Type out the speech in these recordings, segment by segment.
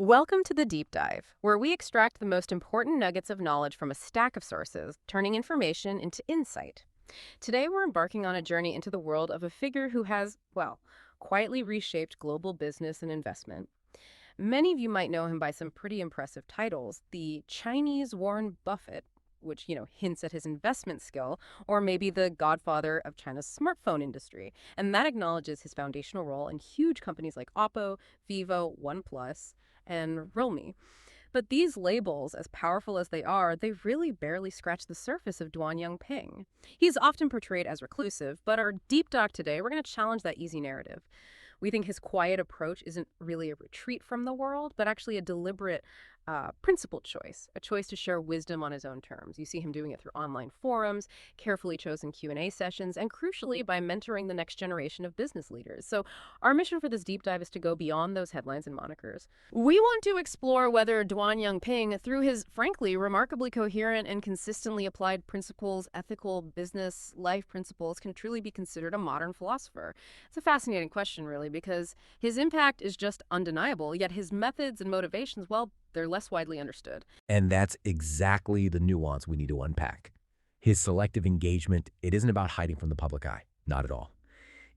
Welcome to the Deep Dive, where we extract the most important nuggets of knowledge from a stack of sources, turning information into insight. Today, we're embarking on a journey into the world of a figure who has, well, quietly reshaped global business and investment. Many of you might know him by some pretty impressive titles: the Chinese Warren Buffett, which, hints at his investment skill, or maybe the godfather of China's smartphone industry. And that acknowledges his foundational role in huge companies like Oppo, Vivo, OnePlus, and Realme. But these labels, as powerful as they are, they really barely scratch the surface of Duan Yongping. He's often portrayed as reclusive, but our deep dive today, we're going to challenge that easy narrative. We think his quiet approach isn't really a retreat from the world, but actually a deliberate, principled choice, a choice to share wisdom on his own terms. You see him doing it through online forums, carefully chosen Q&A sessions, and crucially by mentoring the next generation of business leaders. So our mission for this deep dive is to go beyond those headlines and monikers. We want to explore whether Duan Yongping, through his, frankly, remarkably coherent and consistently applied principles, ethical business life principles, can truly be considered a modern philosopher. It's a fascinating question, really, because his impact is just undeniable, yet his methods and motivations, well, they're less widely understood. And that's exactly the nuance we need to unpack. His selective engagement, it isn't about hiding from the public eye. Not at all.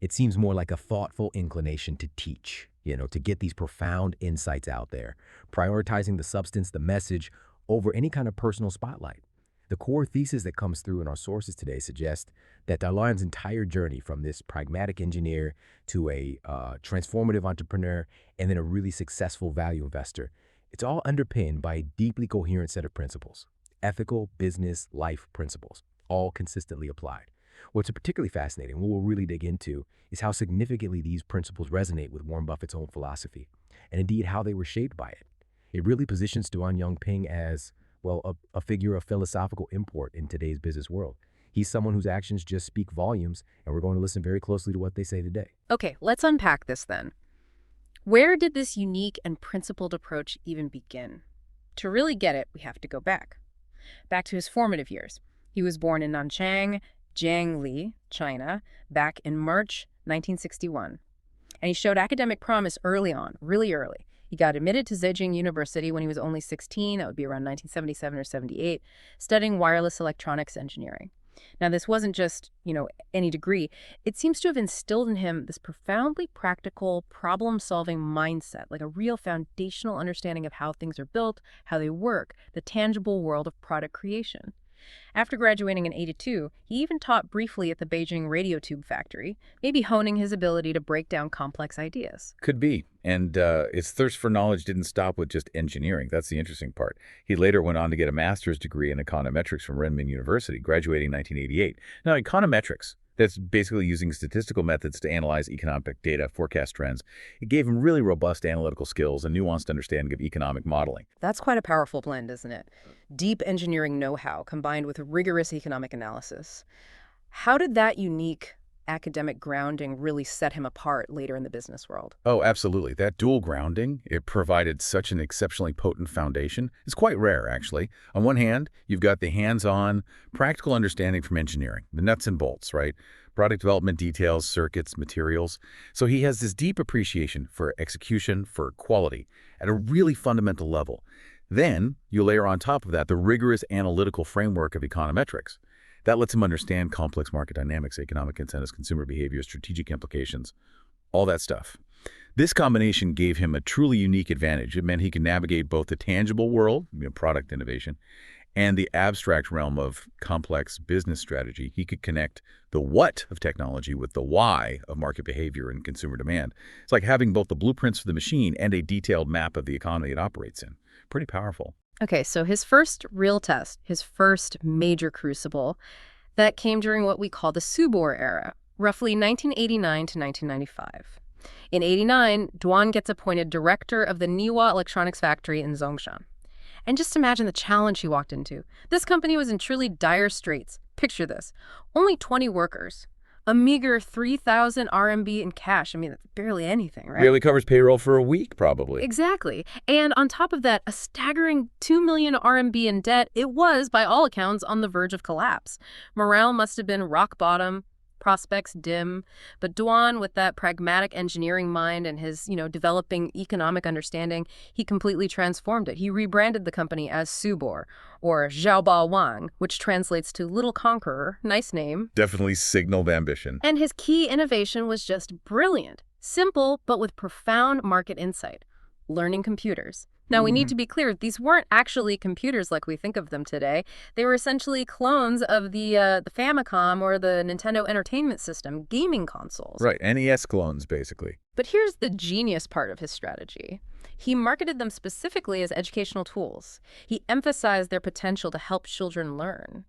It seems more like a thoughtful inclination to teach, to get these profound insights out there, prioritizing the substance, the message, over any kind of personal spotlight. The core thesis that comes through in our sources today suggests that Duan's entire journey, from this pragmatic engineer to a transformative entrepreneur and then a really successful value investor, it's all underpinned by a deeply coherent set of principles, ethical, business, life principles, all consistently applied. What's particularly fascinating, what we'll really dig into, is how significantly these principles resonate with Warren Buffett's own philosophy, and indeed how they were shaped by it. It really positions Duan Yongping as, well, a figure of philosophical import in today's business world. He's someone whose actions just speak volumes, and we're going to listen very closely to what they say today. Okay, let's unpack this then. Where did this unique and principled approach even begin? To really get it, we have to go back to his formative years. He was born in Nanchang, Jiangli, China, back in March 1961. And he showed academic promise early on, really early. He got admitted to Zhejiang University when he was only 16, that would be around 1977 or 78, studying wireless electronics engineering. Now, this wasn't just, any degree. It seems to have instilled in him this profoundly practical, problem-solving mindset, like a real foundational understanding of how things are built, how they work, the tangible world of product creation. After graduating in '82, he even taught briefly at the Beijing radio tube factory, maybe honing his ability to break down complex ideas. Could be. And his thirst for knowledge didn't stop with just engineering. That's the interesting part. He later went on to get a master's degree in econometrics from Renmin University, graduating in 1988. Now, econometrics, that's basically using statistical methods to analyze economic data, forecast trends. It gave him really robust analytical skills and nuanced understanding of economic modeling. That's quite a powerful blend, isn't it? Deep engineering know-how combined with rigorous economic analysis. How did that unique academic grounding really set him apart later in the business world? Oh, absolutely. That dual grounding, it provided such an exceptionally potent foundation. It's quite rare, actually. On one hand, you've got the hands-on, practical understanding from engineering, the nuts and bolts, right? Product development details, circuits, materials. So he has this deep appreciation for execution, for quality, at a really fundamental level. Then you layer on top of that the rigorous analytical framework of econometrics. That lets him understand complex market dynamics, economic incentives, consumer behavior, strategic implications, all that stuff. This combination gave him a truly unique advantage. It meant he could navigate both the tangible world, product innovation, and the abstract realm of complex business strategy. He could connect the what of technology with the why of market behavior and consumer demand. It's like having both the blueprints for the machine and a detailed map of the economy it operates in. Pretty powerful. Okay, so his first real test, his first major crucible, that came during what we call the Subor era, roughly 1989 to 1995. In '89, Duan gets appointed director of the Naval electronics factory in Zhongshan. And just imagine the challenge he walked into. This company was in truly dire straits. Picture this. Only 20 workers. A meager 3,000 RMB in cash. I mean, that's barely anything, right? Barely covers payroll for a week, probably. Exactly. And on top of that, a staggering 2 million RMB in debt. It was, by all accounts, on the verge of collapse. Morale must have been rock bottom. prospects dim. But Duan, with that pragmatic engineering mind and his, developing economic understanding, he completely transformed it. He rebranded the company as Subor, or Xiaobao Wang, which translates to Little Conqueror. Nice name. Definitely signaled ambition. And his key innovation was just brilliant. Simple, but with profound market insight. Learning computers. Now, we need to be clear, these weren't actually computers like we think of them today. They were essentially clones of the Famicom or the Nintendo Entertainment System, gaming consoles. Right, NES clones, basically. But here's the genius part of his strategy. He marketed them specifically as educational tools. He emphasized their potential to help children learn.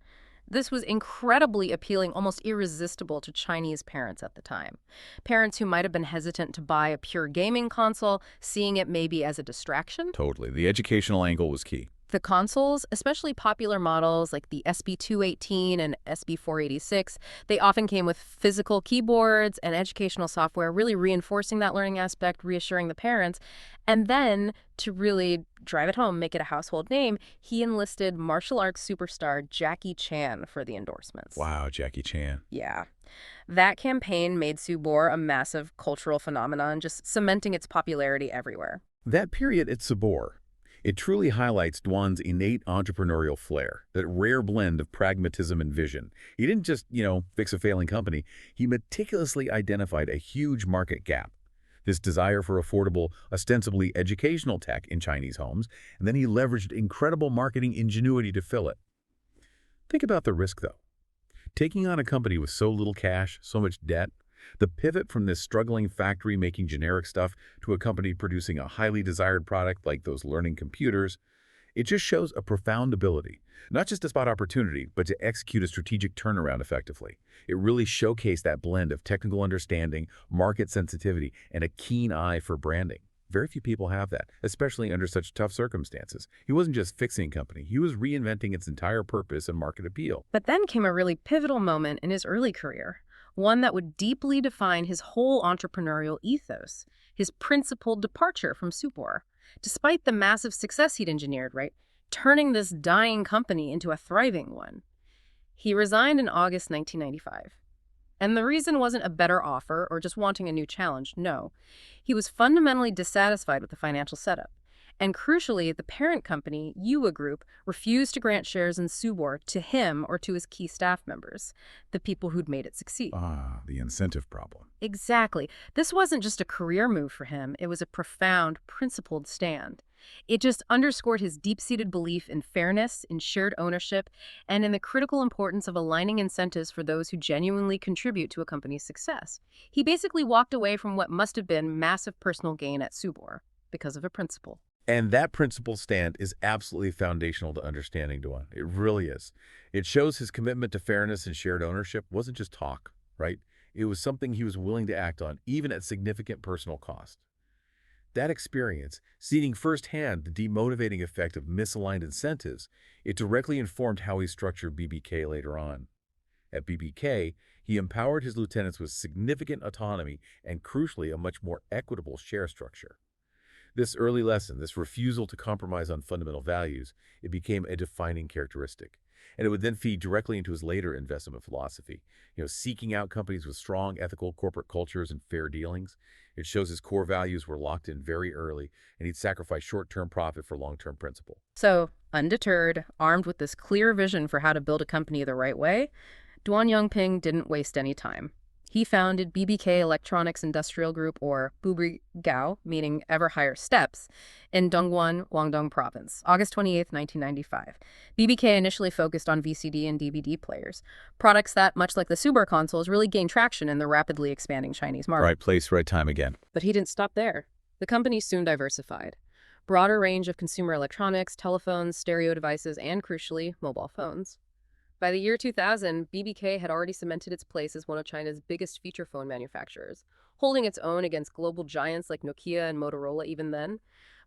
This was incredibly appealing, almost irresistible to Chinese parents at the time. Parents who might have been hesitant to buy a pure gaming console, seeing it maybe as a distraction. Totally. The educational angle was key. The consoles, especially popular models like the SB218 and SB486, they often came with physical keyboards and educational software, really reinforcing that learning aspect, reassuring the parents. And then, to really drive it home, make it a household name, he enlisted martial arts superstar Jackie Chan for the endorsements. Wow, Jackie Chan. Yeah. That campaign made Subor a massive cultural phenomenon, just cementing its popularity everywhere. That period at Sabor, it truly highlights Duan's innate entrepreneurial flair, that rare blend of pragmatism and vision. He didn't just, fix a failing company. He meticulously identified a huge market gap, this desire for affordable, ostensibly educational tech in Chinese homes, and then he leveraged incredible marketing ingenuity to fill it. Think about the risk, though. Taking on a company with so little cash, so much debt, the pivot from this struggling factory making generic stuff to a company producing a highly desired product like those learning computers, it just shows a profound ability, not just to spot opportunity, but to execute a strategic turnaround effectively. It really showcased that blend of technical understanding, market sensitivity, and a keen eye for branding. Very few people have that, especially under such tough circumstances. He wasn't just fixing a company, he was reinventing its entire purpose and market appeal. But then came a really pivotal moment in his early career. One that would deeply define his whole entrepreneurial ethos, his principled departure from Subor. Despite the massive success he'd engineered, turning this dying company into a thriving one. He resigned in August 1995. And the reason wasn't a better offer or just wanting a new challenge, no. He was fundamentally dissatisfied with the financial setup. And crucially, the parent company, Yuwa Group, refused to grant shares in Subor to him or to his key staff members, the people who'd made it succeed. Ah, the incentive problem. Exactly. This wasn't just a career move for him. It was a profound, principled stand. It just underscored his deep-seated belief in fairness, in shared ownership, and in the critical importance of aligning incentives for those who genuinely contribute to a company's success. He basically walked away from what must have been massive personal gain at Subor because of a principle. And that principle stand is absolutely foundational to understanding Duan. It really is. It shows his commitment to fairness and shared ownership wasn't just talk, right? It was something he was willing to act on, even at significant personal cost. That experience, seeing firsthand the demotivating effect of misaligned incentives, it directly informed how he structured BBK later on. At BBK, he empowered his lieutenants with significant autonomy and, crucially, a much more equitable share structure. This early lesson, this refusal to compromise on fundamental values, it became a defining characteristic. And it would then feed directly into his later investment philosophy, seeking out companies with strong ethical corporate cultures and fair dealings. It shows his core values were locked in very early, and he'd sacrifice short-term profit for long-term principle. So, undeterred, armed with this clear vision for how to build a company the right way, Duan Yongping didn't waste any time. He founded BBK Electronics Industrial Group, or Bubri Gao, meaning ever higher steps, in Dongguan, Guangdong Province, August 28, 1995. BBK initially focused on VCD and DVD players, products that, much like the Subor consoles, really gained traction in the rapidly expanding Chinese market. Right place, right time again. But he didn't stop there. The company soon diversified. Broader range of consumer electronics, telephones, stereo devices, and, crucially, mobile phones. By the year 2000, BBK had already cemented its place as one of China's biggest feature phone manufacturers, holding its own against global giants like Nokia and Motorola even then.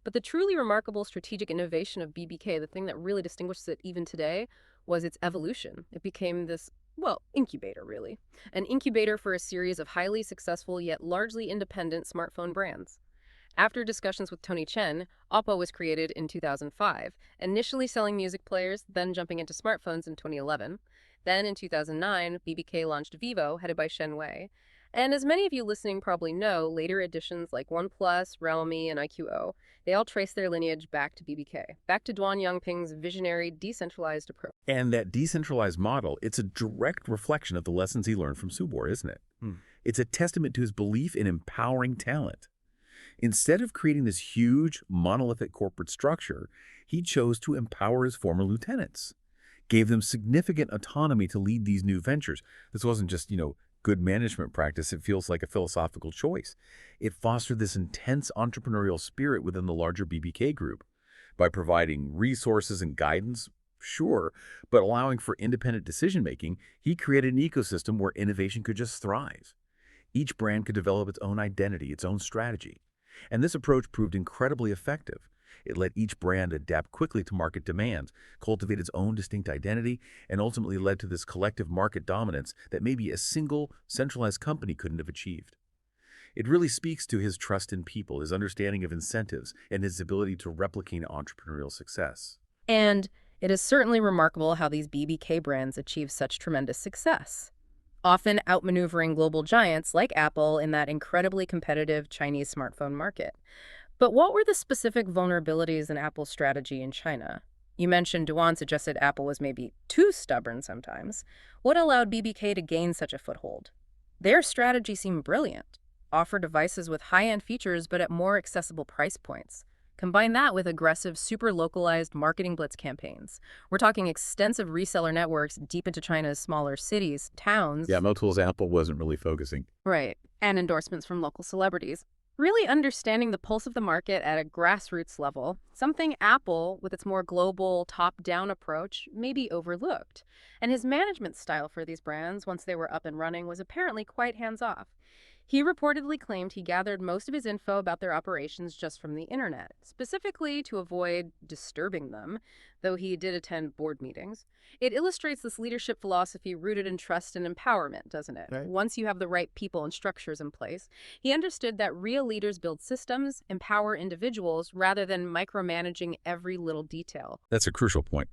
But the truly remarkable strategic innovation of BBK, the thing that really distinguishes it even today, was its evolution. It became this, incubator, really. An incubator for a series of highly successful yet largely independent smartphone brands. After discussions with Tony Chen, Oppo was created in 2005, initially selling music players, then jumping into smartphones in 2011. Then in 2009, BBK launched Vivo, headed by Shen Wei. And as many of you listening probably know, later editions like OnePlus, Realme, and IQO, they all trace their lineage back to BBK, back to Duan Yongping's visionary, decentralized approach. And that decentralized model, it's a direct reflection of the lessons he learned from Subor, isn't it? It's a testament to his belief in empowering talent. Instead of creating this huge, monolithic corporate structure, he chose to empower his former lieutenants, gave them significant autonomy to lead these new ventures. This wasn't just, good management practice. It feels like a philosophical choice. It fostered this intense entrepreneurial spirit within the larger BBK group by providing resources and guidance, sure, but allowing for independent decision-making. He created an ecosystem where innovation could just thrive. Each brand could develop its own identity, its own strategy. And this approach proved incredibly effective. It let each brand adapt quickly to market demands, cultivate its own distinct identity, and ultimately led to this collective market dominance that maybe a single, centralized company couldn't have achieved. It really speaks to his trust in people, his understanding of incentives, and his ability to replicate entrepreneurial success. And it is certainly remarkable how these BBK brands achieve such tremendous success, often outmaneuvering global giants like Apple in that incredibly competitive Chinese smartphone market. But what were the specific vulnerabilities in Apple's strategy in China? You mentioned Duan suggested Apple was maybe too stubborn sometimes. What allowed BBK to gain such a foothold? Their strategy seemed brilliant. Offer devices with high-end features but at more accessible price points. Combine that with aggressive, super localized marketing blitz campaigns. We're talking extensive reseller networks deep into China's smaller cities, towns. Yeah, Motoroola's Apple wasn't really focusing. Right. And endorsements from local celebrities. Really understanding the pulse of the market at a grassroots level, something Apple, with its more global, top-down approach, may be overlooked. And his management style for these brands, once they were up and running, was apparently quite hands-off. He reportedly claimed he gathered most of his info about their operations just from the internet, specifically to avoid disturbing them, though he did attend board meetings. It illustrates this leadership philosophy rooted in trust and empowerment, doesn't it? Right. Once you have the right people and structures in place, he understood that real leaders build systems, empower individuals, rather than micromanaging every little detail. That's a crucial point.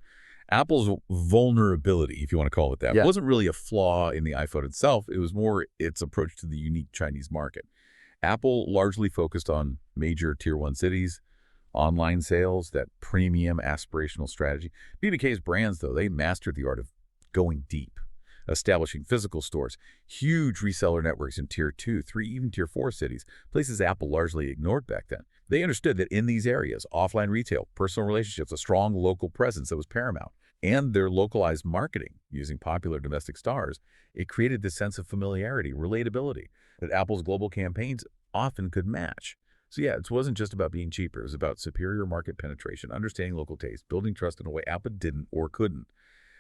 Apple's vulnerability, if you want to call it that, wasn't really a flaw in the iPhone itself. It was more its approach to the unique Chinese market. Apple largely focused on major Tier 1 cities, online sales, that premium aspirational strategy. BBK's brands, though, they mastered the art of going deep, establishing physical stores, huge reseller networks in Tier 2, 3, even Tier 4 cities, places Apple largely ignored back then. They understood that in these areas, offline retail, personal relationships, a strong local presence that was paramount, and their localized marketing using popular domestic stars, it created this sense of familiarity, relatability that Apple's global campaigns often could match. So yeah, it wasn't just about being cheaper. It was about superior market penetration, understanding local taste, building trust in a way Apple didn't or couldn't.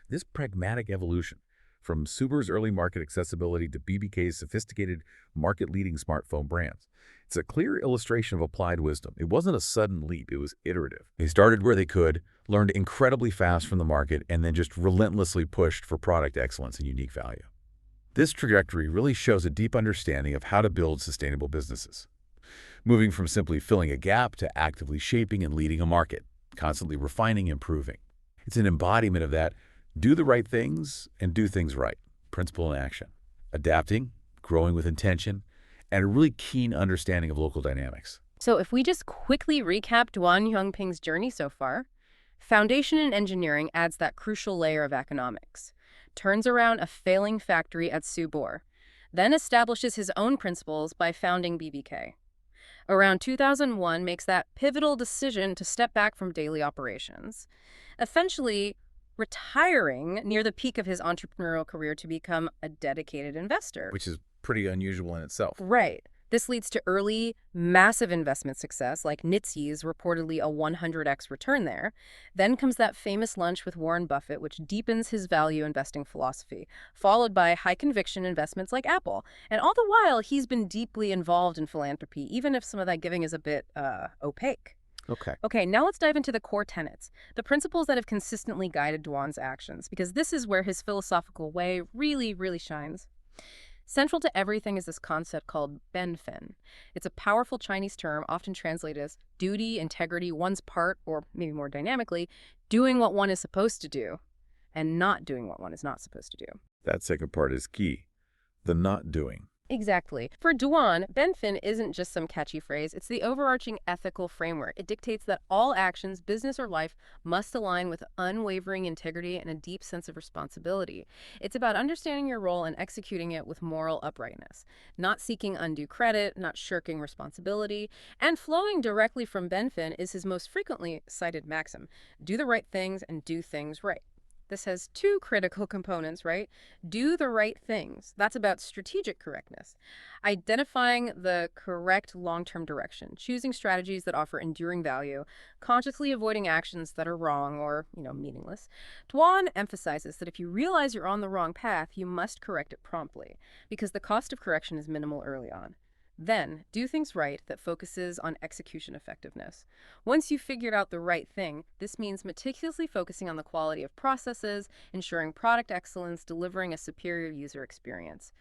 This pragmatic evolution, from Subaru's early market accessibility to BBK's sophisticated market-leading smartphone brands, it's a clear illustration of applied wisdom. It wasn't a sudden leap, it was iterative. They started where they could, learned incredibly fast from the market, and then just relentlessly pushed for product excellence and unique value. This trajectory really shows a deep understanding of how to build sustainable businesses, moving from simply filling a gap to actively shaping and leading a market, constantly refining and improving. It's an embodiment of that do the right things and do things right, principle in action, adapting, growing with intention, and a really keen understanding of local dynamics. So if we just quickly recap Duan Yongping's journey so far, foundation in engineering adds that crucial layer of economics, turns around a failing factory at Subor, then establishes his own principles by founding BBK. Around 2001 makes that pivotal decision to step back from daily operations, eventually retiring near the peak of his entrepreneurial career to become a dedicated investor. Which is pretty unusual in itself. Right. This leads to early, massive investment success, like Nitze's reportedly a 100x return there. Then comes that famous lunch with Warren Buffett, which deepens his value investing philosophy, followed by high-conviction investments like Apple. And all the while, he's been deeply involved in philanthropy, even if some of that giving is a bit opaque. Okay, now let's dive into the core tenets, the principles that have consistently guided Duan's actions, because this is where his philosophical way really, really shines. Central to everything is this concept called benfen. It's a powerful Chinese term often translated as duty, integrity, one's part, or maybe more dynamically, doing what one is supposed to do. and not doing what one is not supposed to do. That second part is key. The not doing. Exactly. For Duan, BenFin isn't just some catchy phrase. It's the overarching ethical framework. It dictates that all actions, business or life, must align with unwavering integrity and a deep sense of responsibility. It's about understanding your role and executing it with moral uprightness, not seeking undue credit, not shirking responsibility. And flowing directly from BenFin is his most frequently cited maxim: do the right things and do things right. This has two critical components, right? Do the right things. That's about strategic correctness. Identifying the correct long-term direction, choosing strategies that offer enduring value, consciously avoiding actions that are wrong or, meaningless. Duan emphasizes that if you realize you're on the wrong path, you must correct it promptly, because the cost of correction is minimal early on. Then, do things right that focuses on execution effectiveness. Once you've figured out the right thing, this means meticulously focusing on the quality of processes, ensuring product excellence, delivering a superior user experience.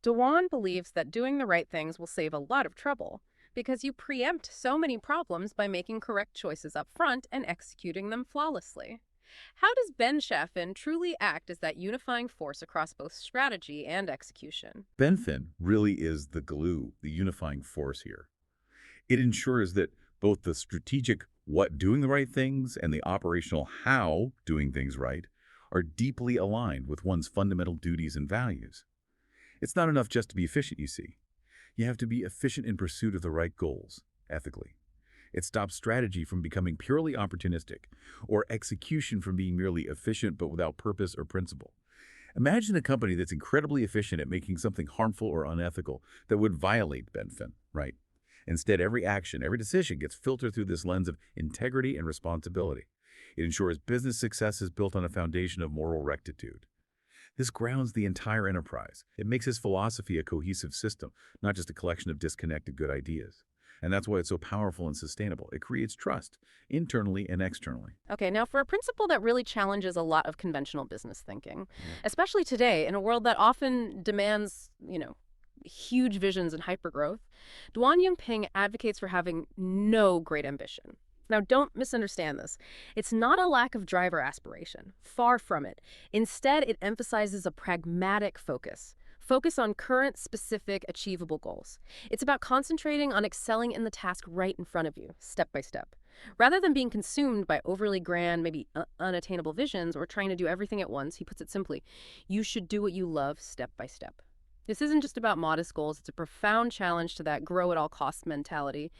Duan believes that doing the right things will save a lot of trouble, because you preempt so many problems by making correct choices up front and executing them flawlessly. How does BenFin truly act as that unifying force across both strategy and execution? BenFin really is the glue, the unifying force here. It ensures that both the strategic what doing the right things and the operational how doing things right are deeply aligned with one's fundamental duties and values. It's not enough just to be efficient, you see. You have to be efficient in pursuit of the right goals, ethically. It stops strategy from becoming purely opportunistic, or execution from being merely efficient but without purpose or principle. Imagine a company that's incredibly efficient at making something harmful or unethical that would violate BenFin, right? Instead, every action, every decision gets filtered through this lens of integrity and responsibility. It ensures business success is built on a foundation of moral rectitude. This grounds the entire enterprise. It makes his philosophy a cohesive system, not just a collection of disconnected good ideas. And that's why it's so powerful and sustainable. It creates trust, internally and externally. Okay, now for a principle that really challenges a lot of conventional business thinking, especially today in a world that often demands, huge visions and hypergrowth, Duan Yongping advocates for having no great ambition. Now, don't misunderstand this. It's not a lack of drive or aspiration. Far from it. Instead, it emphasizes a pragmatic focus. Focus on current, specific, achievable goals. It's about concentrating on excelling in the task right in front of you, step by step. Rather than being consumed by overly grand, maybe unattainable visions or trying to do everything at once, he puts it simply, you should do what you love step by step. This isn't just about modest goals. It's a profound challenge to that grow-at-all-costs mentality.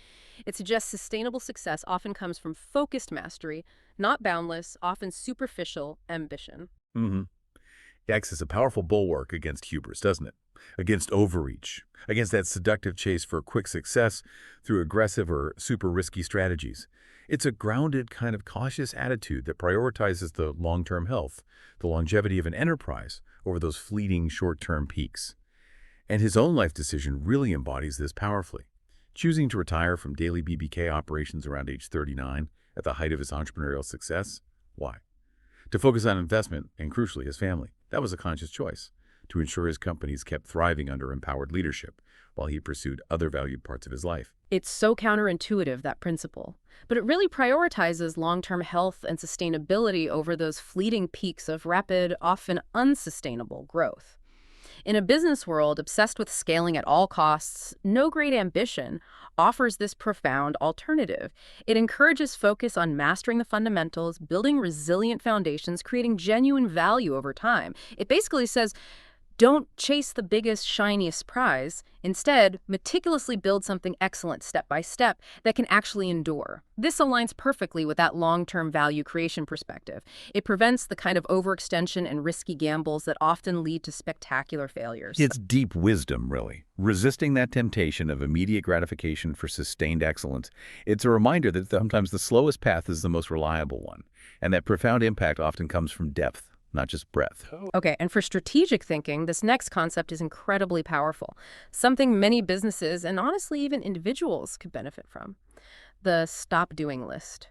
It suggests sustainable success often comes from focused mastery, not boundless, often superficial ambition. It acts as a powerful bulwark against hubris, doesn't it? Against overreach, against that seductive chase for quick success through aggressive or super risky strategies. It's a grounded kind of cautious attitude that prioritizes the long-term health, the longevity of an enterprise over those fleeting short-term peaks. And his own life decision really embodies this powerfully. Choosing to retire from daily BBK operations around age 39 at the height of his entrepreneurial success. Why? To focus on investment and, crucially, his family. That was a conscious choice, to ensure his companies kept thriving under empowered leadership while he pursued other valued parts of his life. It's so counterintuitive, that principle. But it really prioritizes long-term health and sustainability over those fleeting peaks of rapid, often unsustainable growth. In a business world obsessed with scaling at all costs, no great ambition offers this profound alternative. It encourages focus on mastering the fundamentals, building resilient foundations, creating genuine value over time. It basically says, don't chase the biggest, shiniest prize. Instead, meticulously build something excellent step by step that can actually endure. This aligns perfectly with that long-term value creation perspective. It prevents the kind of overextension and risky gambles that often lead to spectacular failures. It's deep wisdom, really. Resisting that temptation of immediate gratification for sustained excellence. It's a reminder that sometimes the slowest path is the most reliable one, and that profound impact often comes from depth, not just breadth. Okay, and for strategic thinking, this next concept is incredibly powerful, something many businesses and honestly even individuals could benefit from. The stop doing list.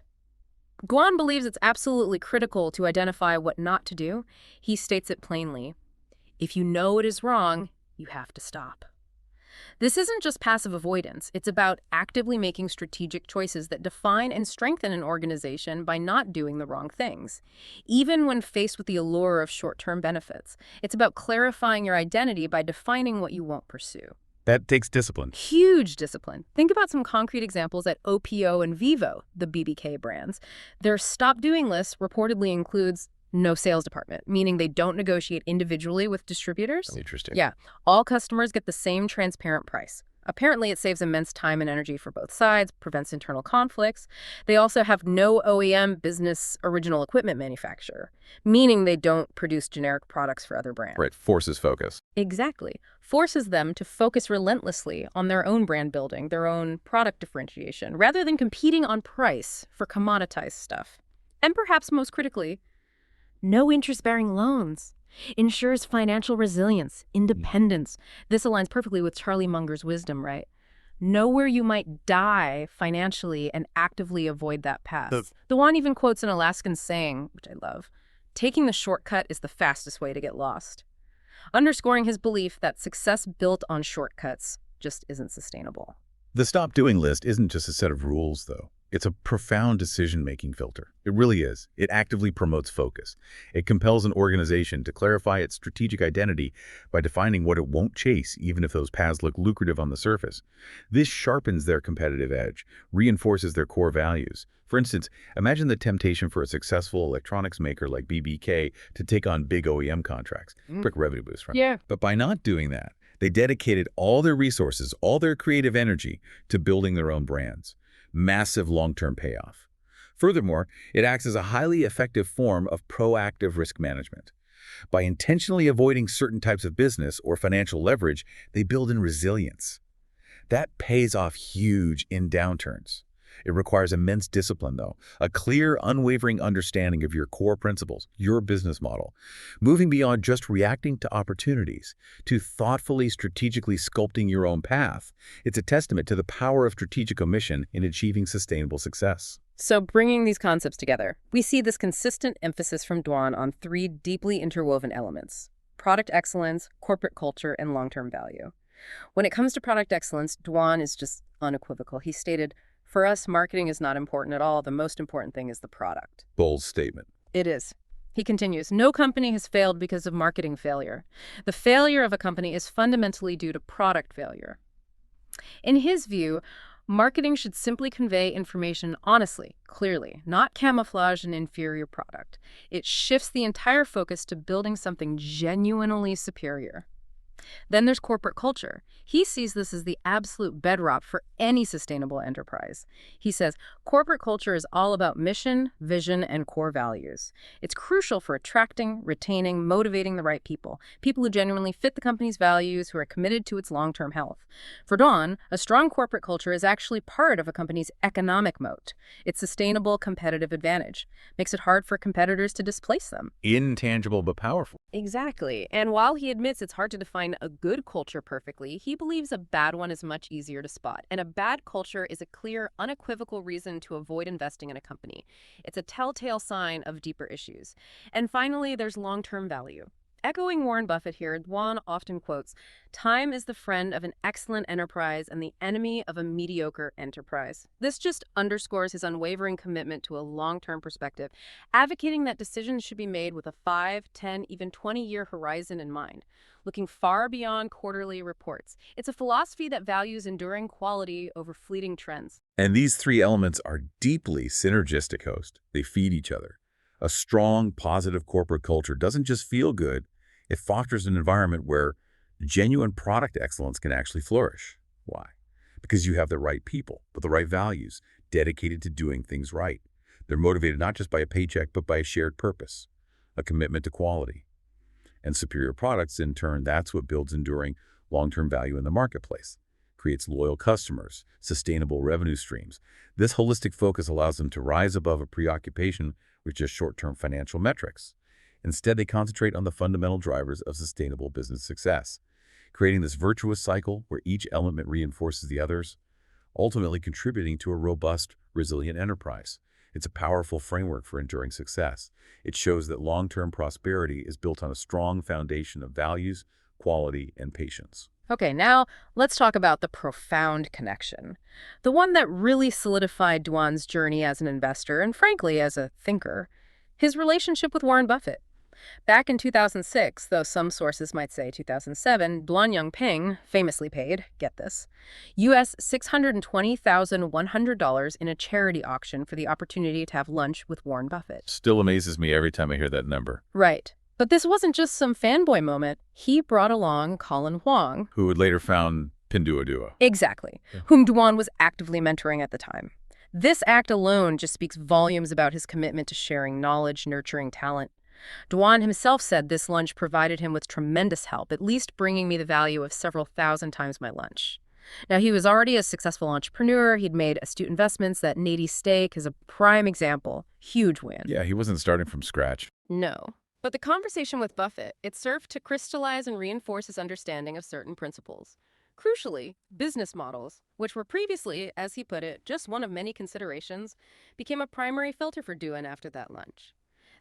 Duan believes it's absolutely critical to identify what not to do. He states it plainly. If you know it is wrong, you have to stop. This isn't just passive avoidance. It's about actively making strategic choices that define and strengthen an organization by not doing the wrong things, even when faced with the allure of short-term benefits. It's about clarifying your identity by defining what you won't pursue. That takes discipline. Huge discipline. Think about some concrete examples at OPO and Vivo, the BBK brands. Their stop doing list reportedly includes no sales department, meaning they don't negotiate individually with distributors. Interesting. Yeah, all customers get the same transparent price. Apparently, it saves immense time and energy for both sides, prevents internal conflicts. They also have no OEM business original equipment manufacturer, meaning they don't produce generic products for other brands. Right, forces focus. Exactly. Forces them to focus relentlessly on their own brand building, their own product differentiation, rather than competing on price for commoditized stuff. And perhaps most critically, no interest-bearing loans. Ensures financial resilience, independence. This aligns perfectly with Charlie Munger's wisdom, right? Know where you might die financially and actively avoid that path. Duan even quotes an Alaskan saying, which I love, taking the shortcut is the fastest way to get lost, underscoring his belief that success built on shortcuts just isn't sustainable. The stop doing list isn't just a set of rules, though. It's a profound decision-making filter. It really is. It actively promotes focus. It compels an organization to clarify its strategic identity by defining what it won't chase, even if those paths look lucrative on the surface. This sharpens their competitive edge, reinforces their core values. For instance, imagine the temptation for a successful electronics maker like BBK to take on big OEM contracts. Quick revenue boost, right? Yeah. But by not doing that, they dedicated all their resources, all their creative energy to building their own brands. Massive long-term payoff. Furthermore, it acts as a highly effective form of proactive risk management. By intentionally avoiding certain types of business or financial leverage, they build in resilience. That pays off huge in downturns. It requires immense discipline, though, a clear, unwavering understanding of your core principles, your business model, moving beyond just reacting to opportunities, to thoughtfully, strategically sculpting your own path. It's a testament to the power of strategic omission in achieving sustainable success. So bringing these concepts together, we see this consistent emphasis from Duan on three deeply interwoven elements: product excellence, corporate culture, and long-term value. When it comes to product excellence, Duan is just unequivocal. He stated, "For us, marketing is not important at all. The most important thing is the product." Bold statement. It is. He continues, "No company has failed because of marketing failure. The failure of a company is fundamentally due to product failure." In his view, marketing should simply convey information honestly, clearly, not camouflage an inferior product. It shifts the entire focus to building something genuinely superior. Then there's corporate culture. He sees this as the absolute bedrock for any sustainable enterprise. He says, corporate culture is all about mission, vision, and core values. It's crucial for attracting, retaining, motivating the right people who genuinely fit the company's values, who are committed to its long-term health. For Duan, a strong corporate culture is actually part of a company's economic moat. Its sustainable competitive advantage makes it hard for competitors to displace them. Intangible but powerful. Exactly. And while he admits it's hard to define a good culture perfectly, he believes a bad one is much easier to spot. And a bad culture is a clear, unequivocal reason to avoid investing in a company. It's a telltale sign of deeper issues. And finally, there's long-term value. Echoing Warren Buffett here, Duan often quotes, "Time is the friend of an excellent enterprise and the enemy of a mediocre enterprise." This just underscores his unwavering commitment to a long-term perspective, advocating that decisions should be made with a 5, 10, even 20-year horizon in mind, looking far beyond quarterly reports. It's a philosophy that values enduring quality over fleeting trends. And these three elements are deeply synergistic, host. They feed each other. A strong, positive corporate culture doesn't just feel good, it fosters an environment where genuine product excellence can actually flourish. Why? Because you have the right people with the right values, dedicated to doing things right. They're motivated not just by a paycheck, but by a shared purpose, a commitment to quality. And superior products, in turn, that's what builds enduring long-term value in the marketplace, creates loyal customers, sustainable revenue streams. This holistic focus allows them to rise above a preoccupation with just short-term financial metrics. Instead, they concentrate on the fundamental drivers of sustainable business success, creating this virtuous cycle where each element reinforces the others, ultimately contributing to a robust, resilient enterprise. It's a powerful framework for enduring success. It shows that long-term prosperity is built on a strong foundation of values, quality, and patience. Okay, now let's talk about the profound connection. The one that really solidified Duan's journey as an investor and, frankly, as a thinker. His relationship with Warren Buffett. Back in 2006, though some sources might say 2007, Duan Yongping famously paid, get this, US $620,100 in a charity auction for the opportunity to have lunch with Warren Buffett. Still amazes me every time I hear that number. Right. But this wasn't just some fanboy moment. He brought along Colin Huang. Who would later found Pinduoduo. Exactly. Yeah. Whom Duan was actively mentoring at the time. This act alone just speaks volumes about his commitment to sharing knowledge, nurturing talent. Duan himself said this lunch provided him with tremendous help, at least bringing me the value of several thousand times my lunch. Now, he was already a successful entrepreneur. He'd made astute investments. That Nady stake is a prime example. Huge win. Yeah, he wasn't starting from scratch. No. But the conversation with Buffett, it served to crystallize and reinforce his understanding of certain principles. Crucially, business models, which were previously, as he put it, just one of many considerations, became a primary filter for Duan after that lunch.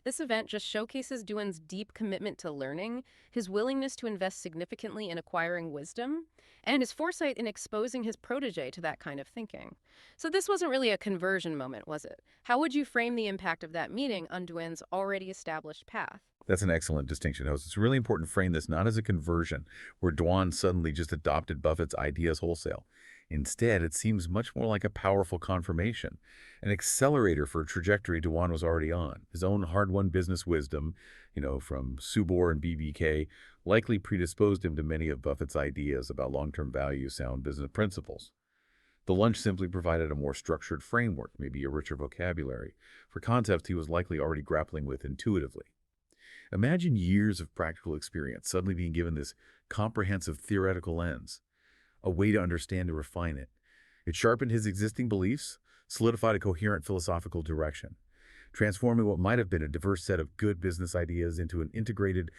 This event just showcases Duan's deep commitment to learning, his willingness to invest significantly in acquiring wisdom, and his foresight in exposing his protege to that kind of thinking. So this wasn't really a conversion moment, was it? How would you frame the impact of that meeting on Duan's already established path? That's an excellent distinction, host. It's really important to frame this not as a conversion, where Duan suddenly just adopted Buffett's ideas wholesale. Instead, it seems much more like a powerful confirmation, an accelerator for a trajectory Duan was already on. His own hard-won business wisdom, from Subor and BBK, likely predisposed him to many of Buffett's ideas about long-term value, sound business principles. The lunch simply provided a more structured framework, maybe a richer vocabulary, for concepts he was likely already grappling with intuitively. Imagine years of practical experience suddenly being given this comprehensive theoretical lens, a way to understand and refine it. It sharpened his existing beliefs, solidified a coherent philosophical direction, transforming what might have been a diverse set of good business ideas into an integrated,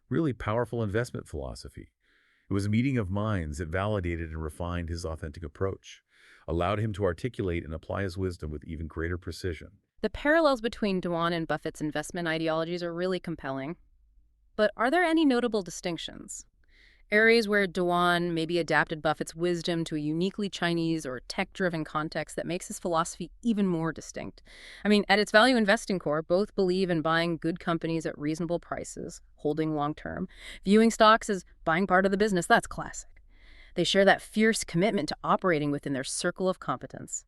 really powerful investment philosophy. It was a meeting of minds that validated and refined his authentic approach, allowed him to articulate and apply his wisdom with even greater precision. The parallels between Duan and Buffett's investment ideologies are really compelling. But are there any notable distinctions? Areas where Duan maybe adapted Buffett's wisdom to a uniquely Chinese or tech-driven context that makes his philosophy even more distinct. I mean, at its value investing core, both believe in buying good companies at reasonable prices, holding long-term, viewing stocks as buying part of the business. That's classic. They share that fierce commitment to operating within their circle of competence.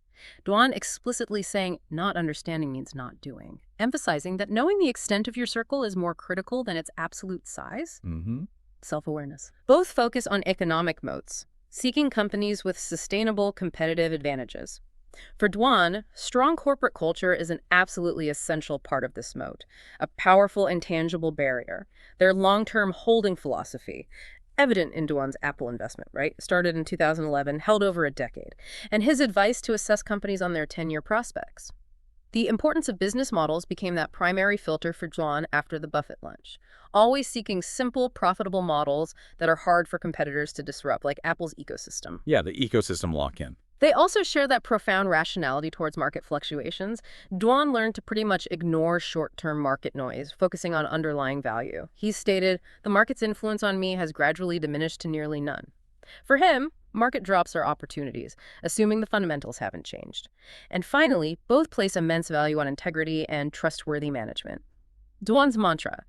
Duan explicitly saying not understanding means not doing, emphasizing that knowing the extent of your circle is more critical than its absolute size. Self-awareness. Both focus on economic moats, seeking companies with sustainable competitive advantages. For Duan, strong corporate culture is an absolutely essential part of this moat, a powerful intangible barrier. Their long-term holding philosophy, evident in Duan's Apple investment, right? Started in 2011, held over a decade, and his advice to assess companies on their 10-year prospects. The importance of business models became that primary filter for Duan after the Buffett lunch, always seeking simple, profitable models that are hard for competitors to disrupt, like Apple's ecosystem. Yeah, the ecosystem lock-in. They also share that profound rationality towards market fluctuations. Duan learned to pretty much ignore short-term market noise, focusing on underlying value. He stated, "The market's influence on me has gradually diminished to nearly none." For him, market drops are opportunities, assuming the fundamentals haven't changed. And finally, both place immense value on integrity and trustworthy management. Duan's mantra,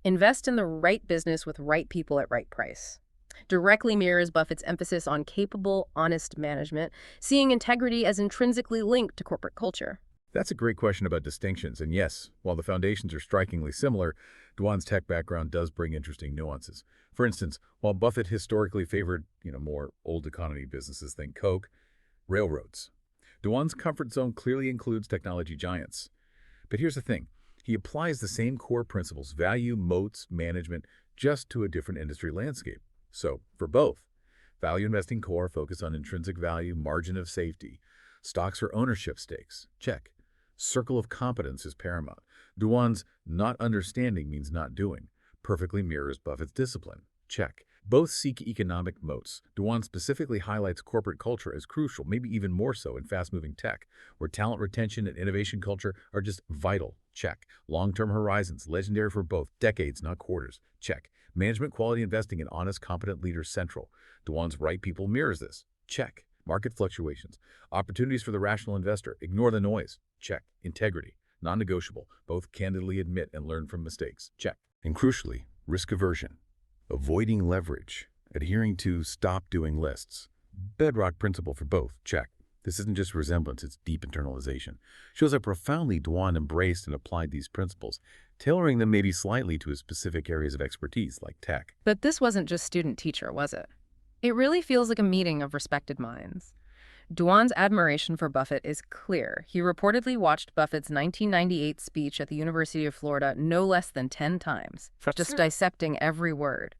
invest in the right business with right people at right price, directly mirrors Buffett's emphasis on capable, honest management, seeing integrity as intrinsically linked to corporate culture. That's a great question about distinctions. And yes, while the foundations are strikingly similar, Duan's tech background does bring interesting nuances. For instance, while Buffett historically favored, more old economy businesses, think Coke, railroads, Duan's comfort zone clearly includes technology giants. But here's the thing. He applies the same core principles, value, moats, management, just to a different industry landscape. So, for both, value investing core focus on intrinsic value, margin of safety. Stocks or ownership stakes, check. Circle of competence is paramount. Duan's not understanding means not doing. Perfectly mirrors Buffett's discipline, check. Both seek economic moats. Duan specifically highlights corporate culture as crucial, maybe even more so in fast-moving tech, where talent retention and innovation culture are just vital, Check. Long-term horizons, legendary for both, decades, not quarters. Check. Management quality investing and honest, competent leaders central. Duan's right people mirrors this. Check. Market fluctuations, opportunities for the rational investor, ignore the noise. Check. Integrity, non-negotiable, both candidly admit and learn from mistakes. Check. And crucially, risk aversion, avoiding leverage, adhering to stop doing lists. Bedrock principle for both. Check. This isn't just resemblance, it's deep internalization. Shows how profoundly Duan embraced and applied these principles, tailoring them maybe slightly to his specific areas of expertise, like tech. But this wasn't just student-teacher, was it? It really feels like a meeting of respected minds. Duan's admiration for Buffett is clear. He reportedly watched Buffett's 1998 speech at the University of Florida no less than 10 times, just dissecting every word.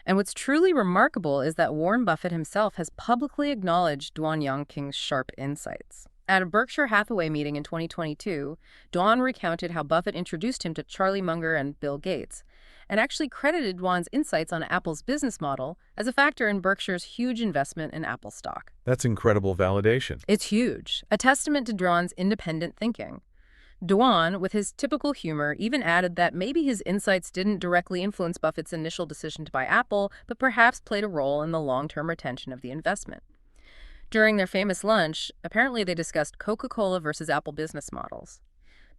And what's truly remarkable is that Warren Buffett himself has publicly acknowledged Duan Yongping's sharp insights. At a Berkshire Hathaway meeting in 2022, Duan recounted how Buffett introduced him to Charlie Munger and Bill Gates, and actually credited Duan's insights on Apple's business model as a factor in Berkshire's huge investment in Apple stock. That's incredible validation. It's huge, a testament to Duan's independent thinking. Duan, with his typical humor, even added that maybe his insights didn't directly influence Buffett's initial decision to buy Apple, but perhaps played a role in the long-term retention of the investment. During their famous lunch, apparently they discussed Coca-Cola versus Apple business models.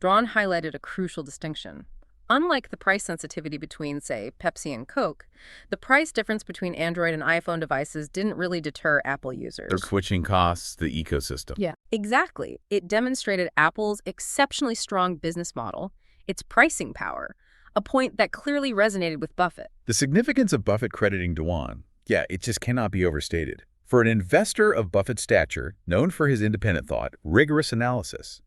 Duan highlighted a crucial distinction. Unlike the price sensitivity between, say, Pepsi and Coke, the price difference between Android and iPhone devices didn't really deter Apple users. Their switching costs, the ecosystem. Yeah, exactly. It demonstrated Apple's exceptionally strong business model, its pricing power, a point that clearly resonated with Buffett. The significance of Buffett crediting Duan, it just cannot be overstated. For an investor of Buffett's stature, known for his independent thought, rigorous analysis,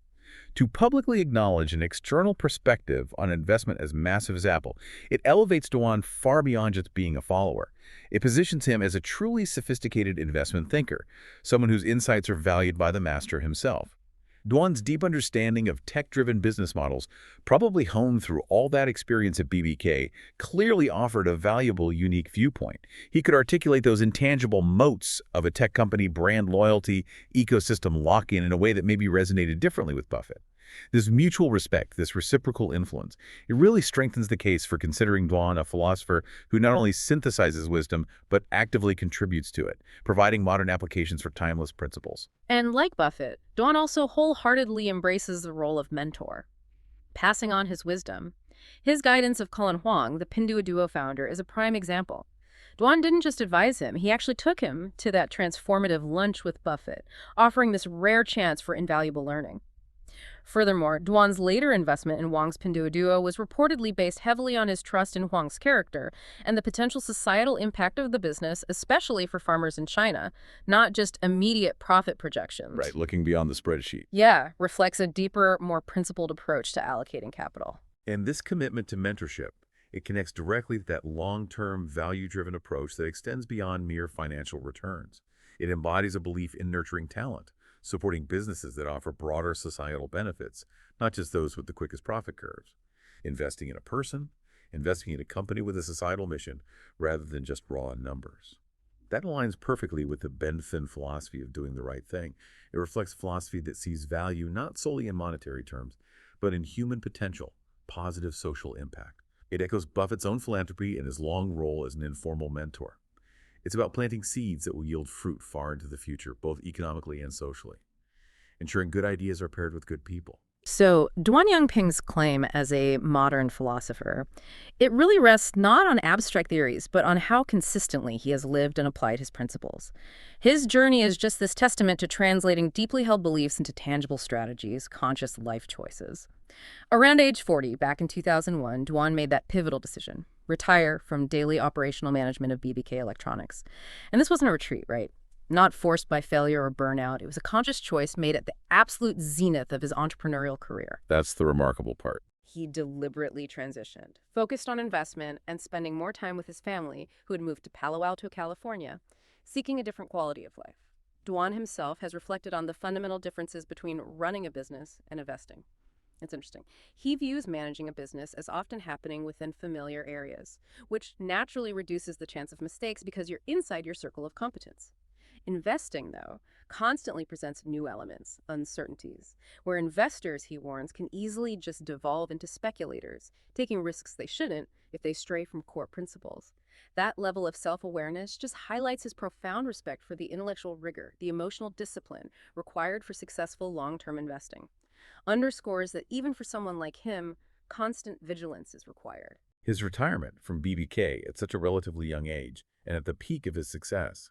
to publicly acknowledge an external perspective on investment as massive as Apple, it elevates Duan far beyond just being a follower. It positions him as a truly sophisticated investment thinker, someone whose insights are valued by the master himself. Duan's deep understanding of tech-driven business models, probably honed through all that experience at BBK, clearly offered a valuable, unique viewpoint. He could articulate those intangible moats of a tech company brand loyalty, ecosystem lock-in in a way that maybe resonated differently with Buffett. This mutual respect, this reciprocal influence, it really strengthens the case for considering Duan a philosopher who not only synthesizes wisdom, but actively contributes to it, providing modern applications for timeless principles. And like Buffett, Duan also wholeheartedly embraces the role of mentor, passing on his wisdom. His guidance of Colin Huang, the Pinduoduo founder, is a prime example. Duan didn't just advise him, he actually took him to that transformative lunch with Buffett, offering this rare chance for invaluable learning. Furthermore, Duan's later investment in Huang's Pinduoduo was reportedly based heavily on his trust in Huang's character and the potential societal impact of the business, especially for farmers in China, not just immediate profit projections. Right, looking beyond the spreadsheet. Yeah, reflects a deeper, more principled approach to allocating capital. And this commitment to mentorship, it connects directly to that long-term, value-driven approach that extends beyond mere financial returns. It embodies a belief in nurturing talent, supporting businesses that offer broader societal benefits, not just those with the quickest profit curves. Investing in a person, investing in a company with a societal mission, rather than just raw numbers. That aligns perfectly with the bend-thin philosophy of doing the right thing. It reflects a philosophy that sees value not solely in monetary terms, but in human potential, positive social impact. It echoes Buffett's own philanthropy and his long role as an informal mentor. It's about planting seeds that will yield fruit far into the future, both economically and socially, ensuring good ideas are paired with good people. So, Duan Yongping's claim as a modern philosopher, it really rests not on abstract theories, but on how consistently he has lived and applied his principles. His journey is just this testament to translating deeply held beliefs into tangible strategies, conscious life choices. Around age 40, back in 2001, Duan made that pivotal decision: retire from daily operational management of BBK Electronics. And this wasn't a retreat, right? Not forced by failure or burnout. It was a conscious choice made at the absolute zenith of his entrepreneurial career. That's the remarkable part. He deliberately transitioned, focused on investment and spending more time with his family, who had moved to Palo Alto, California, seeking a different quality of life. Duan himself has reflected on the fundamental differences between running a business and investing. It's interesting. He views managing a business as often happening within familiar areas, which naturally reduces the chance of mistakes because you're inside your circle of competence. Investing, though, constantly presents new elements, uncertainties, where investors, he warns, can easily just devolve into speculators, taking risks they shouldn't if they stray from core principles. That level of self-awareness just highlights his profound respect for the intellectual rigor, the emotional discipline required for successful long-term investing. Underscores that even for someone like him, constant vigilance is required. His retirement from BBK at such a relatively young age and at the peak of his success,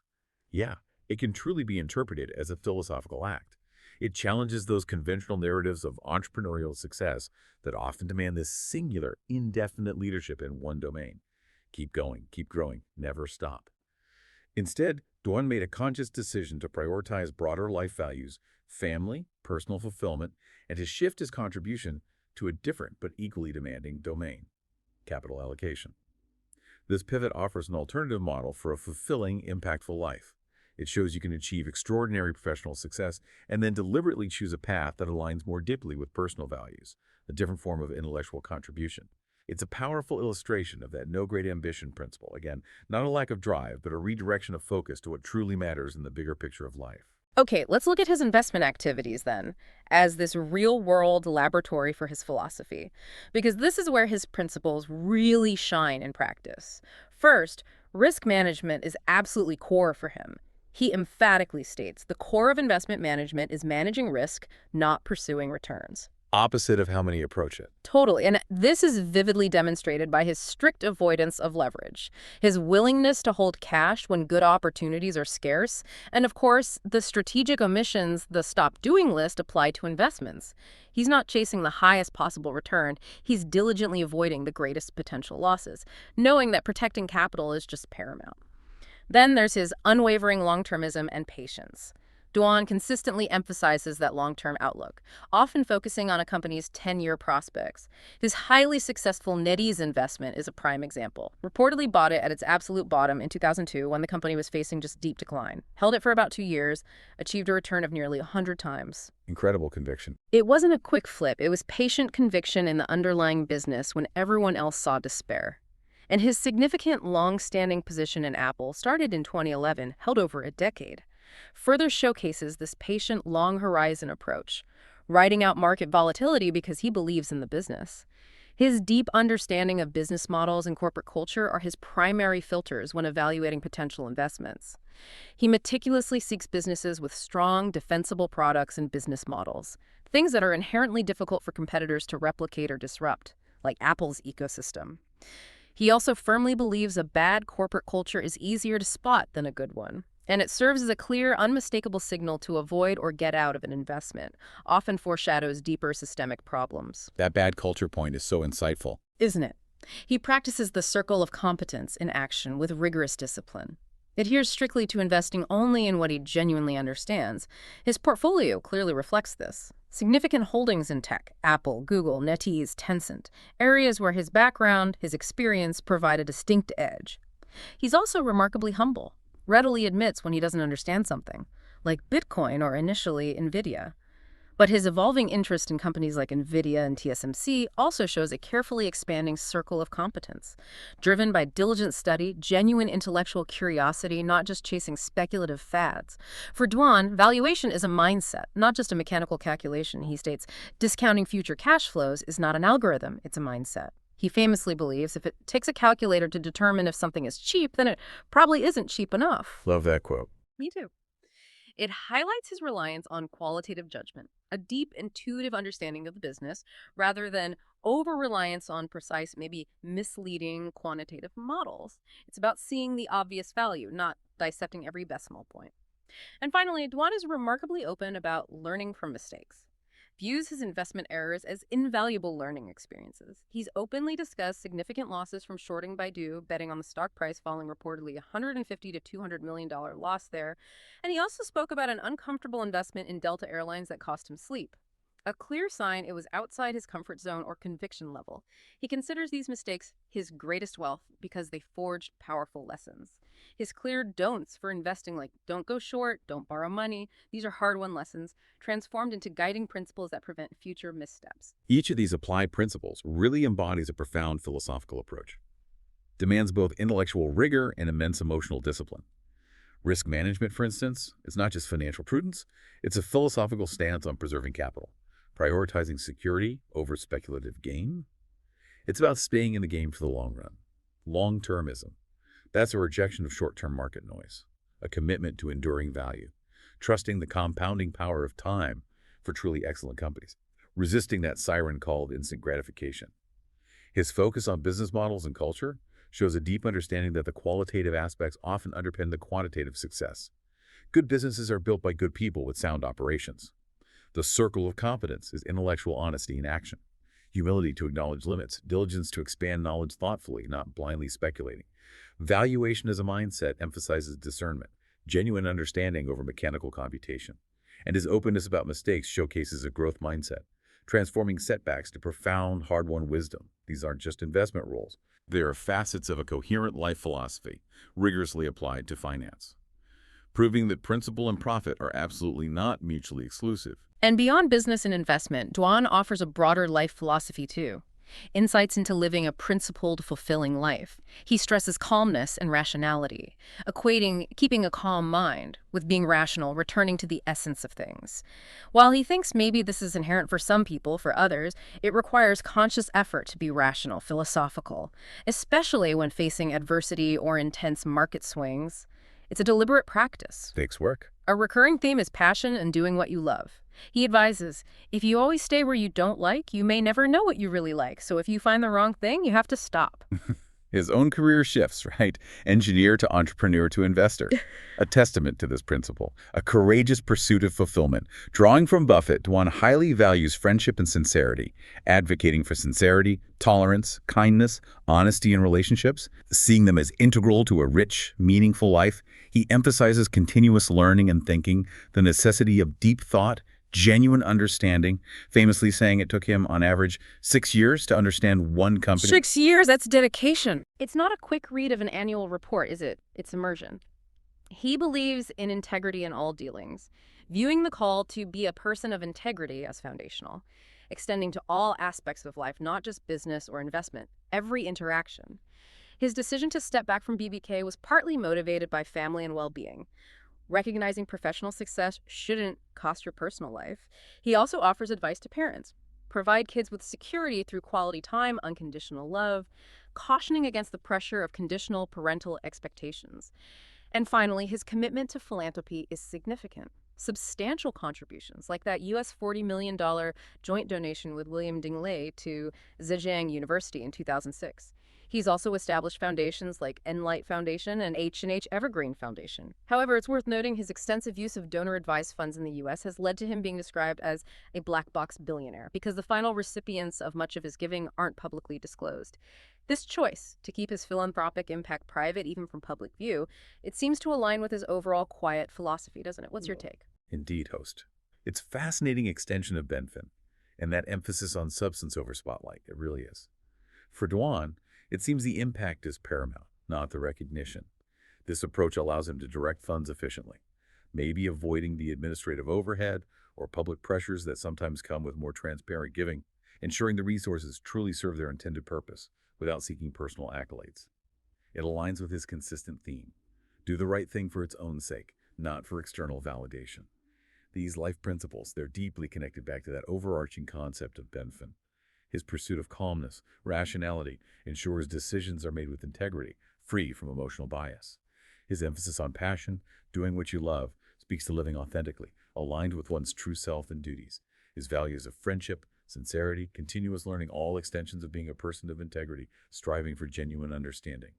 yeah, it can truly be interpreted as a philosophical act. It challenges those conventional narratives of entrepreneurial success that often demand this singular, indefinite leadership in one domain. Keep going, keep growing, never stop. Instead, Duan made a conscious decision to prioritize broader life values, family, personal fulfillment, and to shift his contribution to a different but equally demanding domain: capital allocation. This pivot offers an alternative model for a fulfilling, impactful life. It shows you can achieve extraordinary professional success and then deliberately choose a path that aligns more deeply with personal values, a different form of intellectual contribution. It's a powerful illustration of that no great ambition principle. Again, not a lack of drive, but a redirection of focus to what truly matters in the bigger picture of life. Okay, let's look at his investment activities then, as this real-world laboratory for his philosophy, because this is where his principles really shine in practice. First, risk management is absolutely core for him. He emphatically states the core of investment management is managing risk, not pursuing returns. Opposite of how many approach it. Totally. And this is vividly demonstrated by his strict avoidance of leverage, his willingness to hold cash when good opportunities are scarce, and of course, the strategic omissions, the stop doing list, apply to investments. He's not chasing the highest possible return. He's diligently avoiding the greatest potential losses, knowing that protecting capital is just paramount. Then there's his unwavering long-termism and patience. Duan consistently emphasizes that long-term outlook, often focusing on a company's 10-year prospects. His highly successful NetEase investment is a prime example. Reportedly bought it at its absolute bottom in 2002 when the company was facing just deep decline. Held it for about 2 years, achieved a return of nearly 100 times. Incredible conviction. It wasn't a quick flip. It was patient conviction in the underlying business when everyone else saw despair. And his significant long-standing position in Apple started in 2011, held over a decade. Further showcases this patient, long-horizon approach, riding out market volatility because he believes in the business. His deep understanding of business models and corporate culture are his primary filters when evaluating potential investments. He meticulously seeks businesses with strong, defensible products and business models, things that are inherently difficult for competitors to replicate or disrupt, like Apple's ecosystem. He also firmly believes a bad corporate culture is easier to spot than a good one. And it serves as a clear, unmistakable signal to avoid or get out of an investment, often foreshadows deeper systemic problems. That bad culture point is so insightful. Isn't it? He practices the circle of competence in action with rigorous discipline. Adheres strictly to investing only in what he genuinely understands. His portfolio clearly reflects this. Significant holdings in tech, Apple, Google, NetEase, Tencent, areas where his background, his experience provide a distinct edge. He's also remarkably humble. Readily admits when he doesn't understand something, like Bitcoin or initially NVIDIA. But his evolving interest in companies like NVIDIA and TSMC also shows a carefully expanding circle of competence, driven by diligent study, genuine intellectual curiosity, not just chasing speculative fads. For Duan, valuation is a mindset, not just a mechanical calculation. He states, discounting future cash flows is not an algorithm, it's a mindset. He famously believes if it takes a calculator to determine if something is cheap, then it probably isn't cheap enough. Love that quote. Me too. It highlights his reliance on qualitative judgment, a deep, intuitive understanding of the business, rather than over-reliance on precise, maybe misleading quantitative models. It's about seeing the obvious value, not dissecting every decimal point. And finally, Duan is remarkably open about learning from mistakes. Views his investment errors as invaluable learning experiences. He's openly discussed significant losses from shorting Baidu, betting on the stock price falling reportedly $150 to $200 million loss there. And he also spoke about an uncomfortable investment in Delta Airlines that cost him sleep. A clear sign it was outside his comfort zone or conviction level. He considers these mistakes his greatest wealth because they forged powerful lessons. His clear don'ts for investing, like don't go short, don't borrow money, these are hard-won lessons, transformed into guiding principles that prevent future missteps. Each of these applied principles really embodies a profound philosophical approach. Demands both intellectual rigor and immense emotional discipline. Risk management, for instance, is not just financial prudence, it's a philosophical stance on preserving capital, prioritizing security over speculative gain. It's about staying in the game for the long run. Long-termism. That's a rejection of short-term market noise, a commitment to enduring value, trusting the compounding power of time for truly excellent companies, resisting that siren called instant gratification. His focus on business models and culture shows a deep understanding that the qualitative aspects often underpin the quantitative success. Good businesses are built by good people with sound operations. The circle of competence is intellectual honesty in action, humility to acknowledge limits, diligence to expand knowledge thoughtfully, not blindly speculating. Valuation as a mindset emphasizes discernment, genuine understanding over mechanical computation, and his openness about mistakes showcases a growth mindset, transforming setbacks to profound, hard-won wisdom. These aren't just investment rules. They are facets of a coherent life philosophy, rigorously applied to finance, proving that principle and profit are absolutely not mutually exclusive. And beyond business and investment, Duan offers a broader life philosophy too. Insights into living a principled, fulfilling life. He stresses calmness and rationality, equating keeping a calm mind with being rational, returning to the essence of things. While he thinks maybe this is inherent for some people, for others, it requires conscious effort to be rational, philosophical, especially when facing adversity or intense market swings. It's a deliberate practice. Takes work. A recurring theme is passion and doing what you love. He advises, if you always stay where you don't like, you may never know what you really like. So if you find the wrong thing, you have to stop. His own career shifts, right? Engineer to entrepreneur to investor. A testament to this principle. A courageous pursuit of fulfillment. Drawing from Buffett, Duan highly values friendship and sincerity, advocating for sincerity, tolerance, kindness, honesty in relationships, seeing them as integral to a rich, meaningful life. He emphasizes continuous learning and thinking, the necessity of deep thought, genuine understanding, famously saying it took him, on average, 6 years to understand one company. 6 years? That's dedication. It's not a quick read of an annual report, is it? It's immersion. He believes in integrity in all dealings, viewing the call to be a person of integrity as foundational, extending to all aspects of life, not just business or investment, every interaction. His decision to step back from BBK was partly motivated by family and well-being. Recognizing professional success shouldn't cost your personal life. He also offers advice to parents. Provide kids with security through quality time, unconditional love, cautioning against the pressure of conditional parental expectations. And finally, his commitment to philanthropy is significant. Substantial contributions, like that US $40 million joint donation with William Dingley to Zhejiang University in 2006. He's also established foundations like Enlight Foundation and H&H Evergreen Foundation. However, it's worth noting his extensive use of donor-advised funds in the U.S. has led to him being described as a black box billionaire because the final recipients of much of his giving aren't publicly disclosed. This choice to keep his philanthropic impact private, even from public view, it seems to align with his overall quiet philosophy, doesn't it? What's your take? Indeed, host. It's a fascinating extension of Benfin, and that emphasis on substance over spotlight. It really is. For Duan, it seems the impact is paramount, not the recognition. This approach allows him to direct funds efficiently, maybe avoiding the administrative overhead or public pressures that sometimes come with more transparent giving, ensuring the resources truly serve their intended purpose without seeking personal accolades. It aligns with his consistent theme: do the right thing for its own sake, not for external validation. These life principles, they're deeply connected back to that overarching concept of Benfin. His pursuit of calmness, rationality, ensures decisions are made with integrity, free from emotional bias. His emphasis on passion, doing what you love, speaks to living authentically, aligned with one's true self and duties. His values of friendship, sincerity, continuous learning, all extensions of being a person of integrity, striving for genuine understanding.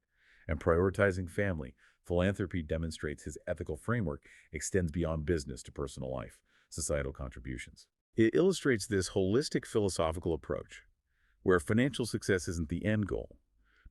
And prioritizing family, philanthropy demonstrates his ethical framework extends beyond business to personal life, societal contributions. It illustrates this holistic philosophical approach, where financial success isn't the end goal,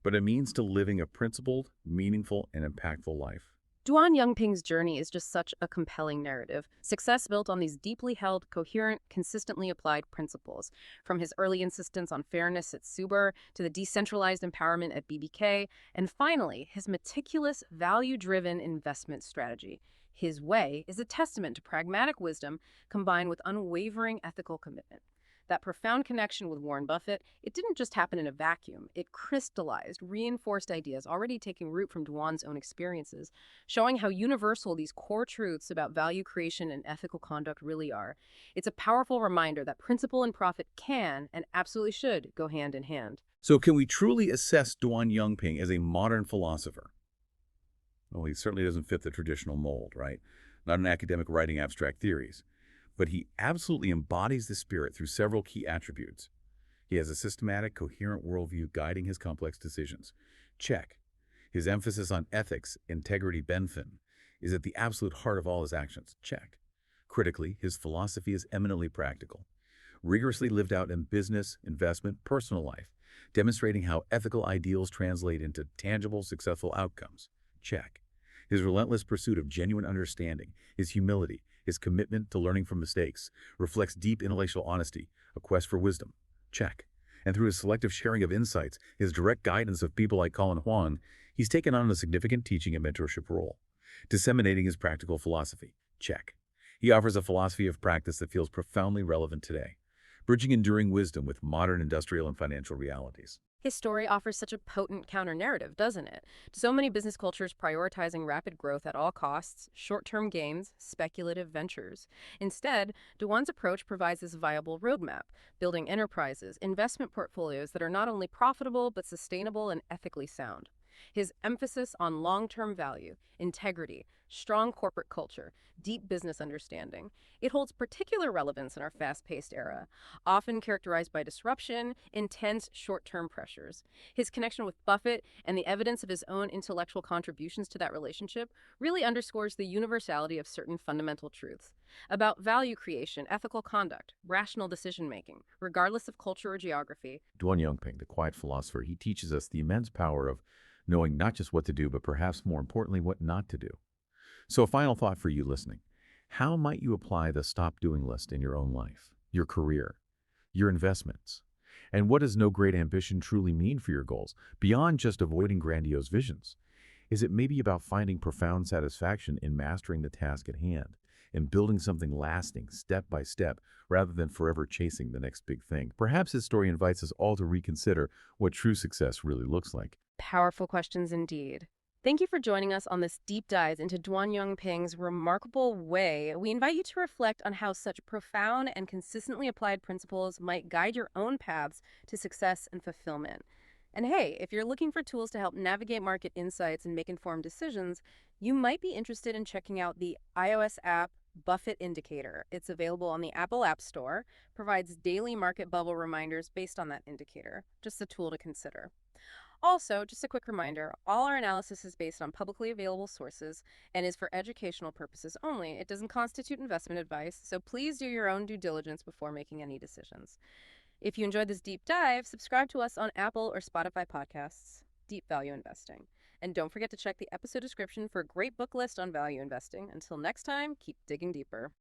but a means to living a principled, meaningful, and impactful life. Duan Yongping's journey is just such a compelling narrative. Success built on these deeply held, coherent, consistently applied principles, from his early insistence on fairness at Suber to the decentralized empowerment at BBK, and finally, his meticulous, value-driven investment strategy. His way is a testament to pragmatic wisdom combined with unwavering ethical commitment. That profound connection with Warren Buffett, it didn't just happen in a vacuum. It crystallized, reinforced ideas already taking root from Duan's own experiences, showing how universal these core truths about value creation and ethical conduct really are. It's a powerful reminder that principle and profit can, and absolutely should, go hand in hand. So can we truly assess Duan Yongping as a modern philosopher? Well, he certainly doesn't fit the traditional mold, right? Not an academic writing abstract theories. But he absolutely embodies the spirit through several key attributes. He has a systematic, coherent worldview guiding his complex decisions. Check. His emphasis on ethics, integrity, benefit, is at the absolute heart of all his actions. Check. Critically, his philosophy is eminently practical, rigorously lived out in business, investment, personal life, demonstrating how ethical ideals translate into tangible, successful outcomes. Check. His relentless pursuit of genuine understanding, his humility, his commitment to learning from mistakes, reflects deep intellectual honesty, a quest for wisdom. Check. And through his selective sharing of insights, his direct guidance of people like Colin Huang, he's taken on a significant teaching and mentorship role, disseminating his practical philosophy. Check. He offers a philosophy of practice that feels profoundly relevant today, bridging enduring wisdom with modern industrial and financial realities. His story offers such a potent counter-narrative, doesn't it? So many business cultures prioritizing rapid growth at all costs, short-term gains, speculative ventures. Instead, Duan's approach provides this viable roadmap, building enterprises, investment portfolios that are not only profitable but sustainable and ethically sound. His emphasis on long-term value, integrity, strong corporate culture, deep business understanding. It holds particular relevance in our fast-paced era, often characterized by disruption, intense short-term pressures. His connection with Buffett and the evidence of his own intellectual contributions to that relationship really underscores the universality of certain fundamental truths about value creation, ethical conduct, rational decision-making, regardless of culture or geography. Duan Yongping, the quiet philosopher, he teaches us the immense power of knowing not just what to do, but perhaps more importantly, what not to do. So a final thought for you listening. How might you apply the stop doing list in your own life, your career, your investments? And what does no great ambition truly mean for your goals, beyond just avoiding grandiose visions? Is it maybe about finding profound satisfaction in mastering the task at hand and building something lasting step by step rather than forever chasing the next big thing? Perhaps his story invites us all to reconsider what true success really looks like. Powerful questions indeed. Thank you for joining us on this deep dive into Duan Yongping's remarkable way. We invite you to reflect on how such profound and consistently applied principles might guide your own paths to success and fulfillment. And hey, if you're looking for tools to help navigate market insights and make informed decisions, you might be interested in checking out the iOS app Buffett Indicator. It's available on the Apple App Store, provides daily market bubble reminders based on that indicator. Just a tool to consider. Also, just a quick reminder, all our analysis is based on publicly available sources and is for educational purposes only. It doesn't constitute investment advice, so please do your own due diligence before making any decisions. If you enjoyed this deep dive, subscribe to us on Apple or Spotify podcasts, Deep Value Investing. And don't forget to check the episode description for a great book list on value investing. Until next time, keep digging deeper.